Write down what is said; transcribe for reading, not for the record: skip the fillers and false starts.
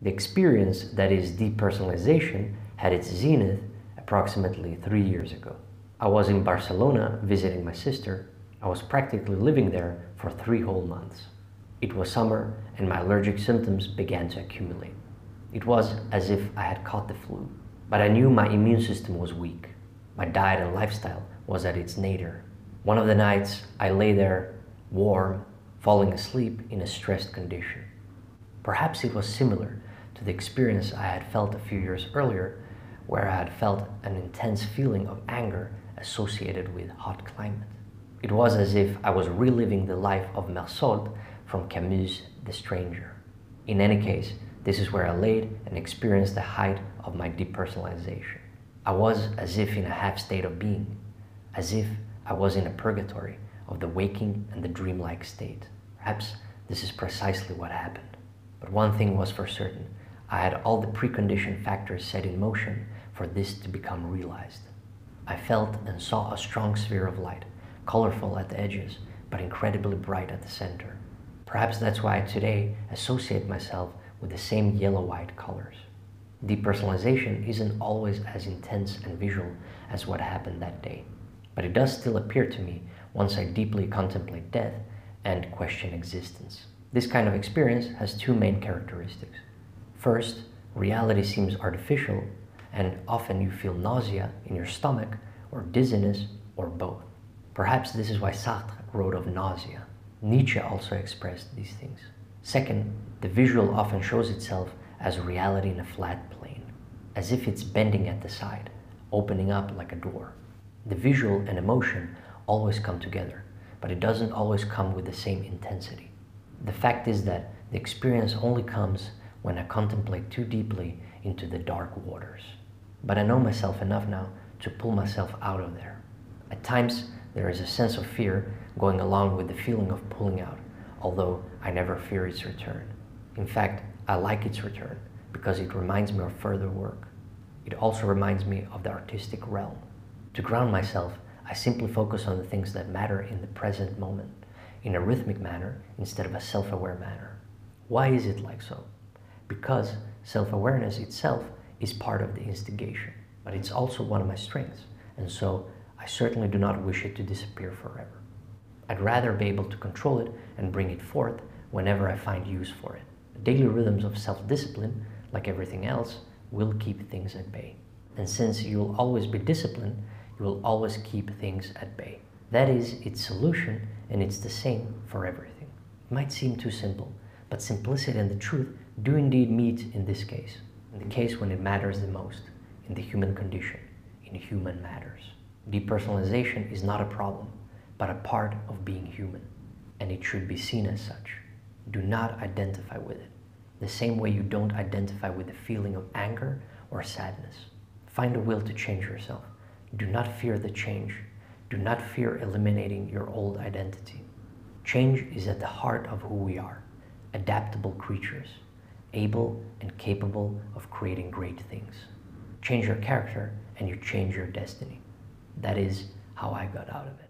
The experience that is depersonalization had its zenith approximately 3 years ago. I was in Barcelona visiting my sister. I was practically living there for 3 whole months. It was summer and my allergic symptoms began to accumulate. It was as if I had caught the flu, but I knew my immune system was weak. My diet and lifestyle was at its nadir. One of the nights I lay there, warm, falling asleep in a stressed condition. Perhaps it was similar to the experience I had felt a few years earlier, where I had felt an intense feeling of anger associated with hot climate. It was as if I was reliving the life of Mersault from Camus' The Stranger. In any case, this is where I laid and experienced the height of my depersonalization. I was as if in a half state of being, as if I was in a purgatory of the waking and the dreamlike state. Perhaps this is precisely what happened. But one thing was for certain: I had all the preconditioned factors set in motion for this to become realized. I felt and saw a strong sphere of light, colorful at the edges, but incredibly bright at the center. Perhaps that's why I today associate myself with the same yellow-white colors. Depersonalization isn't always as intense and visual as what happened that day, but it does still appear to me once I deeply contemplate death and question existence. This kind of experience has 2 main characteristics. First, reality seems artificial, and often you feel nausea in your stomach, or dizziness, or both. Perhaps this is why Sartre wrote of nausea. Nietzsche also expressed these things. Second, the visual often shows itself as reality in a flat plane, as if it's bending at the side, opening up like a door. The visual and emotion always come together, but it doesn't always come with the same intensity. The fact is that the experience only comes when I contemplate too deeply into the dark waters. But I know myself enough now to pull myself out of there. At times, there is a sense of fear going along with the feeling of pulling out, although I never fear its return. In fact, I like its return because it reminds me of further work. It also reminds me of the artistic realm. To ground myself, I simply focus on the things that matter in the present moment, in a rhythmic manner instead of a self-aware manner. Why is it like so? Because self-awareness itself is part of the instigation, but it's also one of my strengths, and so I certainly do not wish it to disappear forever. I'd rather be able to control it and bring it forth whenever I find use for it. The daily rhythms of self-discipline, like everything else, will keep things at bay. And since you'll always be disciplined, you will always keep things at bay. That is its solution, and it's the same for everything. It might seem too simple, but simplicity and the truth do indeed meet in this case, in the case when it matters the most, in the human condition, in human matters. Depersonalization is not a problem, but a part of being human, and it should be seen as such. Do not identify with it, the same way you don't identify with the feeling of anger or sadness. Find a will to change yourself. Do not fear the change. Do not fear eliminating your old identity. Change is at the heart of who we are, adaptable creatures, able and capable of creating great things. Change your character and you change your destiny. That is how I got out of it.